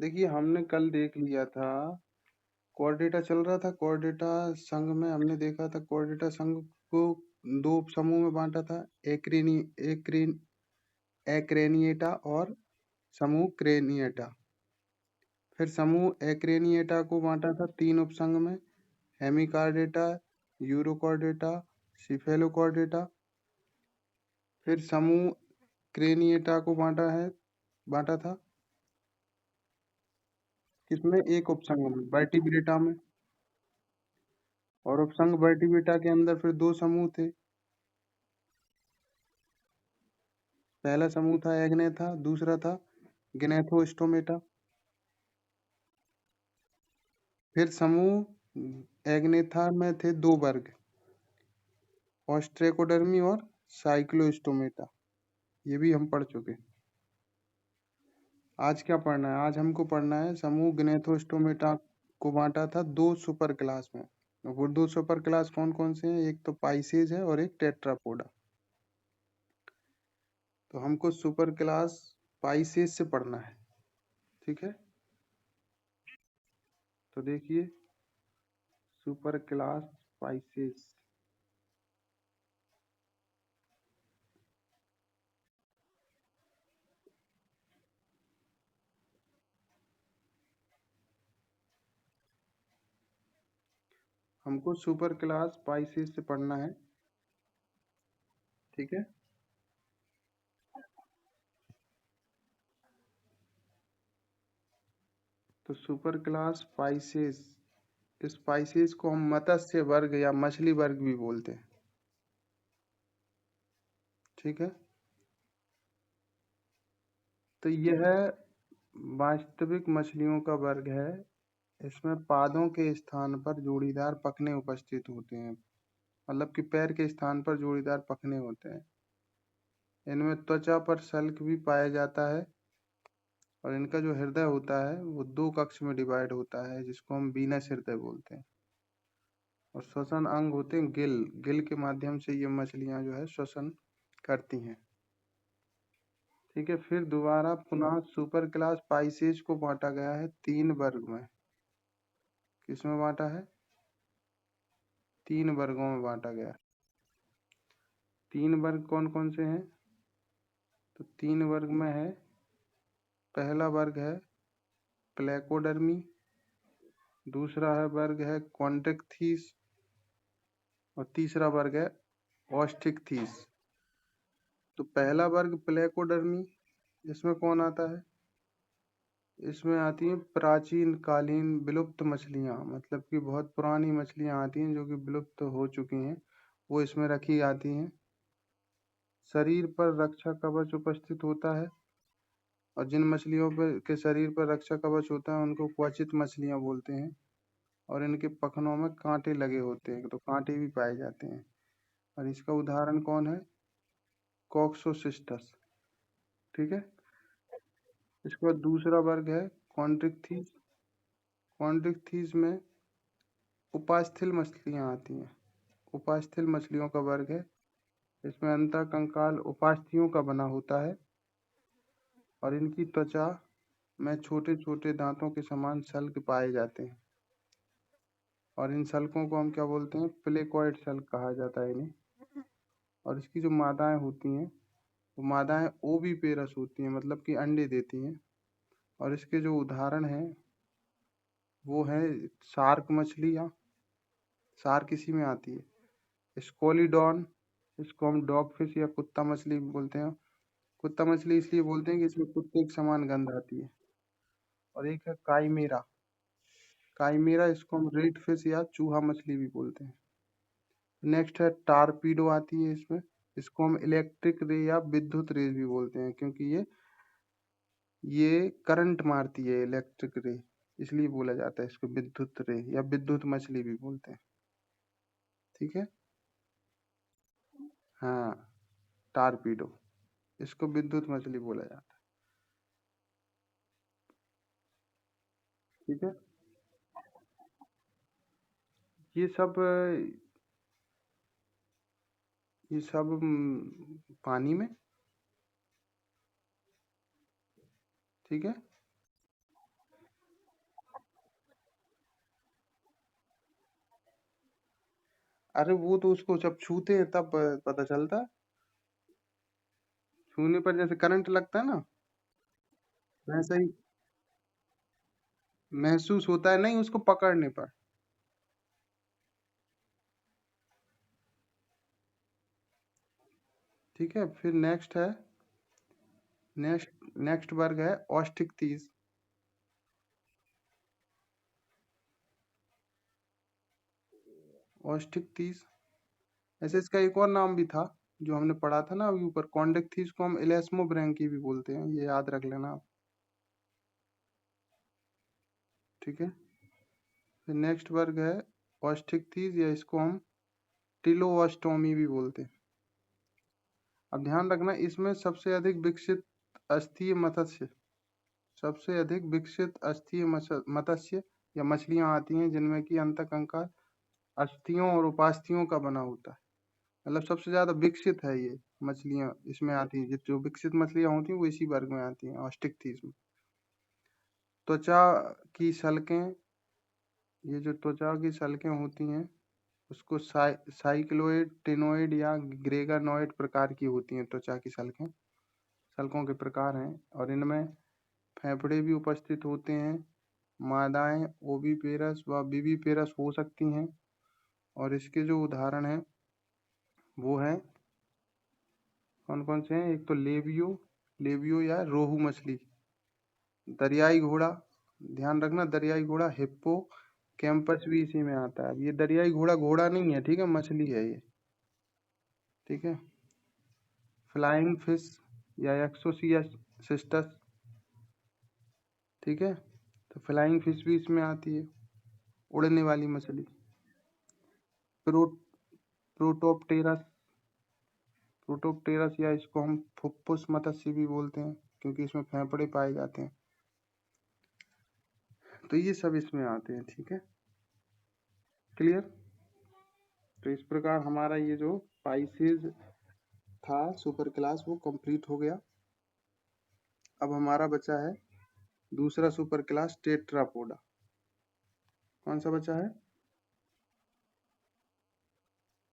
देखिए हमने कल देख लिया था। कोर्डेटा चल रहा था। कोर्डेटा संघ में हमने देखा था, कोर्डेटा संघ को दो समूह में बांटा था। एक्रेनी एक्रेन एक्रेनिएटा और समूह क्रेनिएटा। फिर समूह एक्रेनिएटा को बांटा था तीन उपसंघ में, हेमिकॉर्डेटा, यूरोकॉर्डेटा, सिफेलोकॉर्डेटा। फिर समूह क्रेनिएटा को बांटा था किसमें? एक उपसंघ में, वर्टिब्रेटा में। और उपसंघ वर्टिब्रेटा के अंदर फिर दो समूह थे। पहला समूह था एग्नेथा, दूसरा था ग्नेथोस्टोमेटा। फिर समूह एग्नेथा में थे दो वर्ग, ऑस्ट्रेकोडर्मी और साइक्लोस्टोमेटा। ये भी हम पढ़ चुके। आज क्या पढ़ना है? आज हमको पढ़ना है समूह ग्नेथोस्टोमेटा को बांटा था दो सुपर क्लास में। वो दो सुपर क्लास कौन कौन से हैं? एक तो पाइसेज है और एक टेट्रापोडा। तो हमको सुपर क्लास पाइसेज से पढ़ना है, ठीक है? तो देखिए, सुपर क्लास पाइसेज। हमको सुपर क्लास पाइसेज से पढ़ना है, ठीक है? तो सुपर क्लास पाइसेज, इस पाइसेज को हम मत्स्य वर्ग या मछली वर्ग भी बोलते हैं, ठीक है? तो यह वास्तविक मछलियों का वर्ग है। इसमें पादों के स्थान पर जोड़ीदार पखने उपस्थित होते हैं, मतलब कि पैर के स्थान पर जोड़ीदार पखने होते हैं। इनमें त्वचा पर सल्क भी पाया जाता है और इनका जो हृदय होता है वो दो कक्ष में डिवाइड होता है, जिसको हम वीनस हृदय बोलते हैं। और श्वसन अंग होते हैं गिल। गिल के माध्यम से ये मछलियां जो है श्वसन करती हैं, ठीक है? फिर दोबारा पुनः सुपर क्लास पाइसेज को बांटा गया है तीन वर्ग में। किसमें बांटा है? तीन वर्गों में बांटा गया। तीन वर्ग कौन कौन से हैं? तो तीन वर्ग में है, पहला वर्ग है प्लेकोडर्मी, दूसरा है वर्ग है कॉन्ट्रिक्थीस और तीसरा वर्ग है ऑस्टिक्थीस। तो पहला वर्ग प्लेकोडर्मी, इसमें कौन आता है? इसमें आती हैं प्राचीन कालीन विलुप्त मछलियां, मतलब कि बहुत पुरानी मछलियां आती हैं जो कि विलुप्त हो चुकी हैं, वो इसमें रखी जाती हैं। शरीर पर रक्षा कवच उपस्थित होता है, और जिन मछलियों पर के शरीर पर रक्षा कवच होता है उनको क्वचित मछलियां बोलते हैं। और इनके पखनों में कांटे लगे होते हैं, तो कांटे भी पाए जाते हैं। और इसका उदाहरण कौन है? कॉक्सोसिस्टस, ठीक है? इसके बाद दूसरा वर्ग है कॉन्ट्रिक्थीस। कॉन्ट्रिक्थीस में उपास्थल मछलियां आती हैं। उपास्थल मछलियों का वर्ग है। इसमें अंतः कंकाल उपास्थियों का बना होता है और इनकी त्वचा में छोटे छोटे दांतों के समान सल्क पाए जाते हैं। और इन सल्कों को हम क्या बोलते हैं? प्लेकॉइड सल्क कहा जाता है इन्हें। और इसकी जो मादाएं होती हैं वो मादाएं ओविपेरस होती हैं, मतलब कि अंडे देती हैं। और इसके जो उदाहरण हैं वो है शार्क मछलियाँ। शार्क इसी में आती है। स्कोलिडॉन, इसको हम डॉग फिश या कुत्ता मछली भी बोलते हैं। कुत्ता मछली इसलिए बोलते हैं कि इसमें कुत्ते के समान गंध आती है। और एक है काइमेरा। काइमेरा, इसको हम रेड फिश या चूहा मछली भी बोलते हैं। नेक्स्ट है टारपीडो आती है इसमें। इसको हम इलेक्ट्रिक रे या विद्युत रे भी बोलते हैं, क्योंकि ये करंट मारती है, इलेक्ट्रिक रे, इसलिए बोला जाता है इसको विद्युत रे या विद्युत मछली भी बोलते हैं, ठीक है? हाँ, टारपीडो, इसको विद्युत मछली बोला जाता है, ठीक है? ये सब पानी में, ठीक है? अरे वो तो उसको जब छूते हैं तब पता चलता है। छूने पर जैसे करंट लगता है ना, वैसा ही महसूस होता है, नहीं उसको पकड़ने पर। ठीक है, फिर नेक्स्ट है, नेक्स्ट वर्ग है ऑस्टिक तीस। ऐसे इसका एक और नाम भी था जो हमने पढ़ा था ना अभी ऊपर, कॉन्डेक्थीज को हम इलेस्मो ब्रैंकी भी बोलते हैं, ये याद रख लेना आप। ठीक है, फिर नेक्स्ट वर्ग है ऑस्टिक या इसको हम टिलोओस्टोमी भी बोलते हैं। अब ध्यान रखना, इसमें सबसे अधिक विकसित अस्थीय मत्स्य, सबसे अधिक विकसित अस्थीय मत्स्य या मछलियां आती हैं जिनमें कि अंतःकंकाल अस्थियों और उपास्थियों का बना होता है। मतलब सबसे ज्यादा विकसित है ये मछलियां, इसमें आती हैं जो विकसित मछलियां होती हैं वो इसी वर्ग में आती हैं, ऑस्टिक में। त्वचा की सलकें, ये जो त्वचा की सलकें होती हैं उसको साइक्लोइड, टिनोइड या ग्रेगानोइड प्रकार की होती हैं त्वचा की सलकें, सलकों के प्रकार हैं, और इनमें फेफड़े भी उपस्थित होते हैं। मादाएं ओविपेरस व विविपेरस हो सकती हैं, और इसके जो उदाहरण हैं वो हैं, कौन कौन से हैं, एक तो लेबियो या रोहू मछली, दरियाई घोड़ा, ध्यान रखना दरियाई घोड़ा, हिप्पो कैंपस भी इसी में आता है। अब ये दरियाई घोड़ा घोड़ा नहीं है, ठीक है, मछली है ये। ठीक है, फ्लाइंग फिश या एक्सोसिया सिस्टस, ठीक है, तो फ्लाइंग फिश भी इसमें आती है, उड़ने वाली मछली। प्रो प्रोटोप्टेरस, प्रोटोप्टेरस या इसको हम फुफ्फुस मत्स्य भी बोलते हैं क्योंकि इसमें फेफड़े पाए जाते हैं। तो ये सब इसमें आते हैं। ठीक है, क्लियर। तो इस प्रकार हमारा ये जो पाइसेज था सुपर क्लास वो कंप्लीट हो गया। अब हमारा बचा है दूसरा सुपर क्लास टेट्रापोडा। कौन सा बचा है?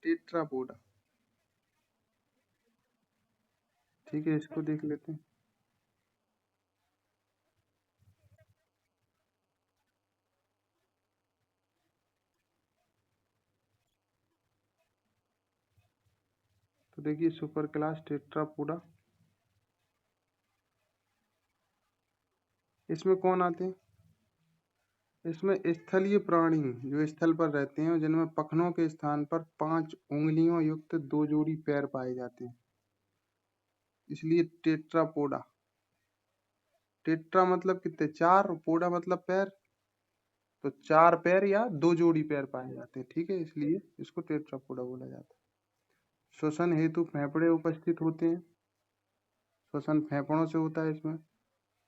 टेट्रापोडा। ठीक है, इसको देख लेते हैं। तो देखिए सुपर क्लास टेट्रापोडा, इसमें कौन आते हैं? इसमें स्थलीय प्राणी जो स्थल पर रहते हैं और जिनमें पखनों के स्थान पर 5 उंगलियों युक्त 2 जोड़ी पैर पाए जाते हैं, इसलिए टेट्रापोडा। टेट्रा मतलब कितने? 4, पोडा मतलब पैर, तो 4 पैर या 2 जोड़ी पैर पाए जाते हैं। ठीक है, इसलिए इसको टेट्रापोडा बोला जाता है। श्वसन हेतु फेफड़े उपस्थित होते हैं, श्वसन फेफड़ों से होता है इसमें।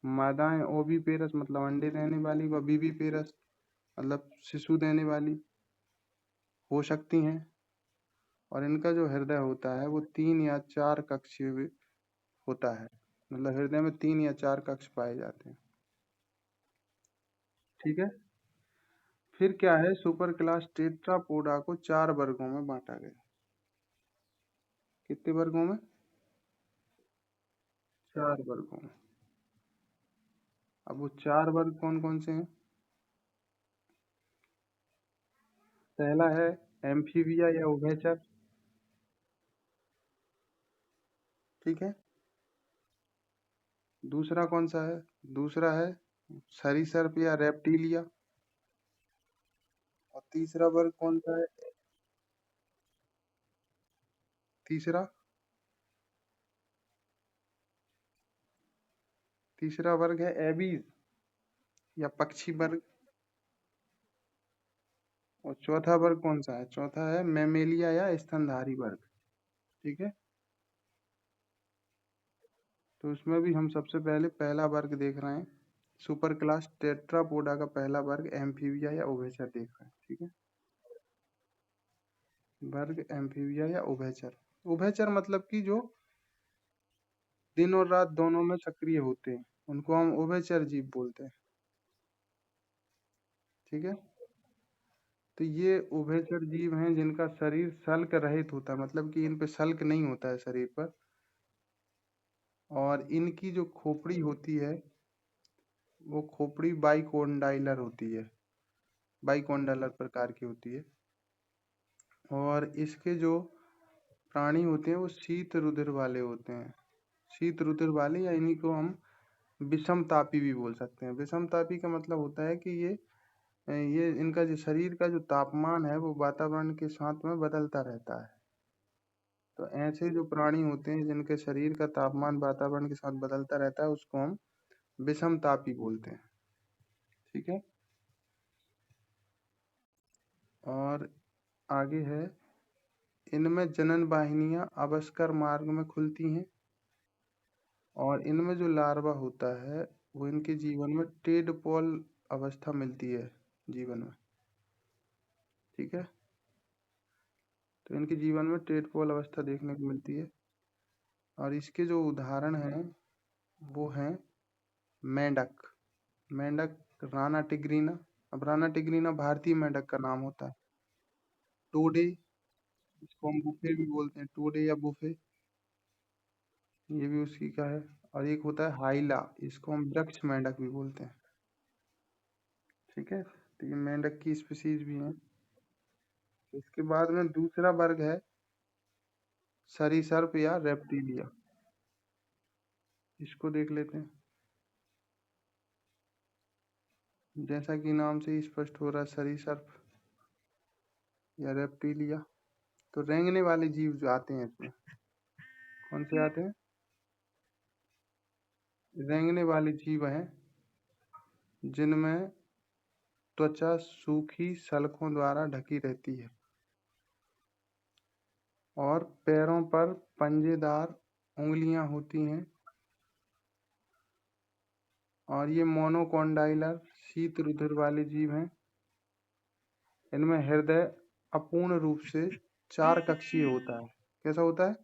मादाएं ओविपेरस मतलब अंडे देने वाली, व विविपेरस मतलब शिशु देने वाली हो सकती हैं, और इनका जो हृदय होता है वो 3 या 4 कक्षीय होता है, मतलब हृदय में 3 या 4 कक्ष पाए जाते हैं। ठीक है, फिर क्या है, सुपर क्लास टेट्रापोडा को 4 वर्गों में बांटा गया। कितने वर्गों में? 4 वर्गों में। अब वो 4 वर्ग कौन कौन से हैं? पहला है एम्फीबिया या उभयचर। ठीक है, दूसरा कौन सा है? दूसरा है सरीसृप या रेप्टिलिया। और तीसरा वर्ग कौन सा है? तीसरा तीसरा वर्ग है एबीज या पक्षी वर्ग। और चौथा वर्ग कौन सा है? चौथा है मैमेलिया या स्तनधारी वर्ग। ठीक है, तो उसमें भी हम सबसे पहले पहला वर्ग देख रहे हैं, सुपर क्लास टेट्रापोडा का पहला वर्ग एम्फीबिया या उभयचर देख रहे हैं। ठीक है, वर्ग एम्फीबिया या उभयचर। उभयचर मतलब कि जो दिन और रात दोनों में सक्रिय होते हैं, उनको हम उभयचर जीव बोलते हैं। ठीक है, तो ये उभयचर जीव हैं जिनका शरीर शल्क रहित होता है, मतलब कि इन पे शल्क नहीं होता है शरीर पर। और इनकी जो खोपड़ी होती है वो खोपड़ी बाइकोन्डाइलर होती है, बाइकोन्डाइलर प्रकार की होती है। और इसके जो प्राणी होते हैं वो शीत रुधिर वाले होते हैं, शीत रुधिर वाले, या इन्हीं को हम विषम तापी भी बोल सकते हैं। विषम तापी का मतलब होता है कि ये इनका जो शरीर का जो तापमान है वो वातावरण के साथ में बदलता रहता है। तो ऐसे जो प्राणी होते हैं जिनके शरीर का तापमान वातावरण के साथ बदलता रहता है उसको हम विषम तापी बोलते हैं। ठीक है। और आगे है, इनमें जनन वाहिनियां अवस्कर मार्ग में खुलती हैं, और इनमें जो लार्वा होता है वो इनके जीवन में टेडपोल अवस्था मिलती है जीवन में। ठीक है। तो इनके जीवन में टेडपोल अवस्था देखने को मिलती है। और इसके जो उदाहरण हैं वो हैं मेंढक, मेंढक राना टिग्रीना। अब राना टिग्रीना भारतीय मेंढक का नाम होता है। टोडे, इसको हम बुफे भी बोलते हैं, टोडे या बुफे, ये भी उसी का है। और एक होता है हाइला, इसको हम वृक्ष मेंढक भी बोलते हैं। ठीक है। तो ये मेंढक की स्पीसीज भी हैं। इसके बाद में दूसरा वर्ग है सरीसृप या रेप्टिलिया, इसको देख लेते हैं। जैसा कि नाम से ही स्पष्ट हो रहा है, सरीसृप या रेप्टिलिया, तो रेंगने वाले जीव जो आते हैं इसमें, कौन से आते हैं? रेंगने वाले जीव हैं जिनमें त्वचा सूखी सल्कों द्वारा ढकी रहती है और पैरों पर पंजेदार उंगलियां होती हैं। और ये मोनोकोन्डाइलर शीत रुधिर वाले जीव हैं। इनमें हृदय अपूर्ण रूप से चार कक्षीय होता है। कैसा होता है?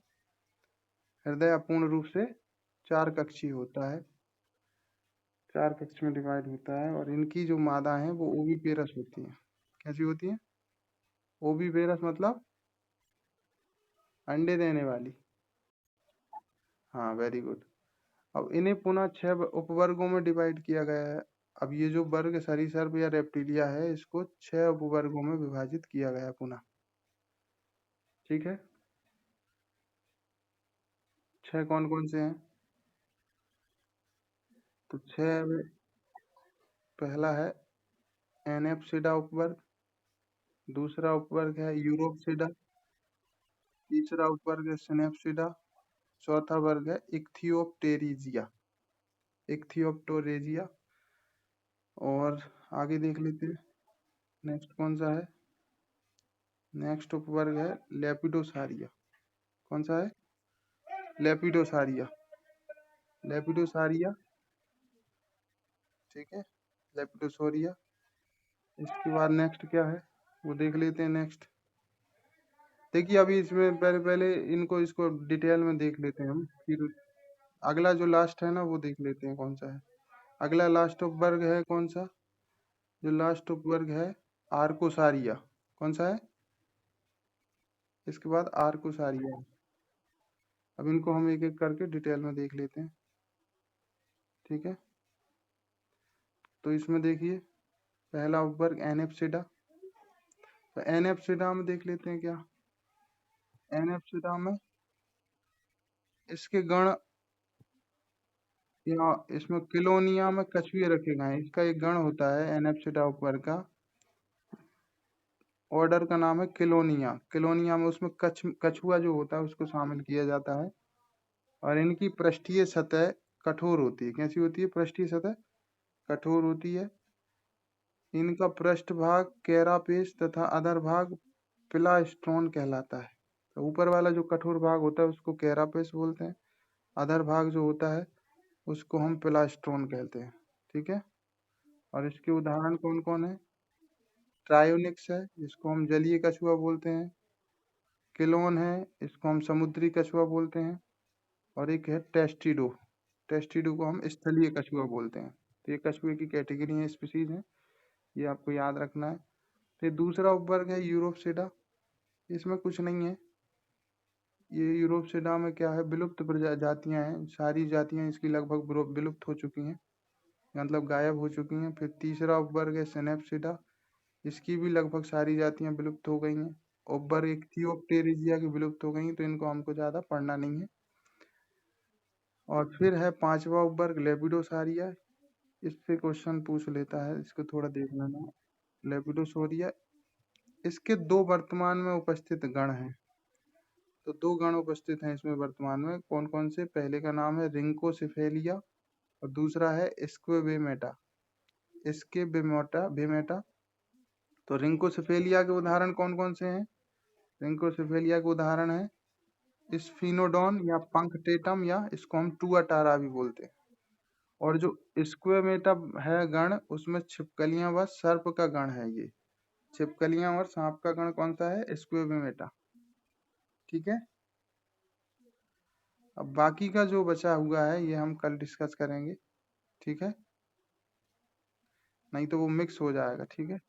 हृदय अपूर्ण रूप से चार कक्षीय होता है, चार कक्ष में डिवाइड होता है। और इनकी जो मादा है वो ओविपेरस होती है। कैसी होती है? ओविपेरस मतलब अंडे देने वाली। हाँ, वेरी गुड। अब इन्हें पुनः 6 उपवर्गों में डिवाइड किया गया है। अब ये जो वर्ग सरीसृप या रेप्टिलिया है इसको 6 उपवर्गों में विभाजित किया गया है पुनः। ठीक है। 6 कौन कौन से हैं? तो 6 में पहला है एनेप्सिडा उपवर्ग, दूसरा उपवर्ग है यूरोप्सिडा, तीसरा उपवर्ग है सिनेप्सिडा, चौथा वर्ग है इक्थियोप्टेरिजिया, इक्थियोप्टोरेजिया। और आगे देख लेते हैं नेक्स्ट कौन सा है। नेक्स्ट उपवर्ग है लेपिडोसारिया। कौन सा है? लेपिडोसारिया, लेपिडोसारिया। ठीक है, लेपिडोसोरिया। इसके बाद नेक्स्ट क्या है वो देख लेते हैं। नेक्स्ट देखिए, अभी इसमें पहले पहले इनको इसको डिटेल में देख लेते हैं हम, फिर अगला जो लास्ट है ना वो देख लेते हैं कौन सा है। अगला लास्ट उपवर्ग है कौन सा? जो लास्ट उपवर्ग है आर्कोसारिया। कौन सा है? इसके बाद आर्कोसारिया है। अब इनको हम एक एक करके डिटेल में देख लेते हैं। ठीक है। तो इसमें देखिए पहला उपवर्ग एनेप्सिडा। तो एनेप्सिडा में देख लेते हैं क्या। एनेप्सिडा में इसके गण, या इसमें किलोनिया में कछुए रखे गए हैं। इसका एक गण होता है एनेप्सिडा उपवर्ग का, ऑर्डर का नाम है किलोनिया। किलोनिया में उसमें कछुआ जो होता है उसको शामिल किया जाता है। और इनकी पृष्ठीय सतह कठोर होती है। कैसी होती है? पृष्ठीय सतह कठोर होती है। इनका पृष्ठ भाग कैरापेस तथा अधर भाग पिलास्ट्रोन कहलाता है। तो ऊपर वाला जो कठोर भाग होता है उसको कैरापेस बोलते हैं, अधर भाग जो होता है उसको हम पिलास्ट्रोन कहते हैं। ठीक है। और इसके उदाहरण कौन कौन है? ट्रायोनिक्स है, जिसको हम जलीय कछुआ बोलते हैं। किलोन है, इसको हम समुद्री कछुआ बोलते हैं। और एक है टेस्टिडो, टेस्टिडो को हम स्थलीय कछुआ बोलते हैं। तो ये कछुए की कैटेगरी है, स्पीसीज है, ये आपको याद रखना है। फिर दूसरा उपवर्ग है यूरोपसिडा, इसमें कुछ नहीं है। ये यूरोपसिडा में क्या है, विलुप्त जातियां हैं, सारी जातियां इसकी लगभग विलुप्त हो चुकी हैं, मतलब गायब हो चुकी हैं। फिर तीसरा उपवर्ग है सिनेप्सिडा, इसकी भी लगभग सारी जातियां विलुप्त हो गई हैं। उपवर्ग एक थियोप्टेरिजिया की विलुप्त हो गई हैं, तो इनको हमको ज्यादा पढ़ना नहीं है। और फिर है पांचवा उपवर्ग लेपिडोसारिया, इससे क्वेश्चन पूछ लेता है, इसको थोड़ा देख लेना। लेपिडोसोरिया, इसके दो वर्तमान में उपस्थित गण हैं। तो दो गण उपस्थित हैं इसमें वर्तमान में, कौन कौन से? पहले का नाम है रिंकोसिफेलिया और दूसरा है स्क्वेबेमेटा। बेमेटा। तो रिंकोसिफेलिया के उदाहरण कौन कौन से हैं? रिंकोसिफेलिया के उदाहरण है स्फिनोडॉन या पंखटेटम या इसको हम टुआटारा भी बोलते हैं। और जो स्क्वेमेटा है गण, उसमें छिपकलियां व सर्प का गण है। ये छिपकलियां और सांप का गण कौन सा है? स्क्वेमेटा। ठीक है, अब बाकी का जो बचा हुआ है ये हम कल डिस्कस करेंगे। ठीक है, नहीं तो वो मिक्स हो जाएगा। ठीक है।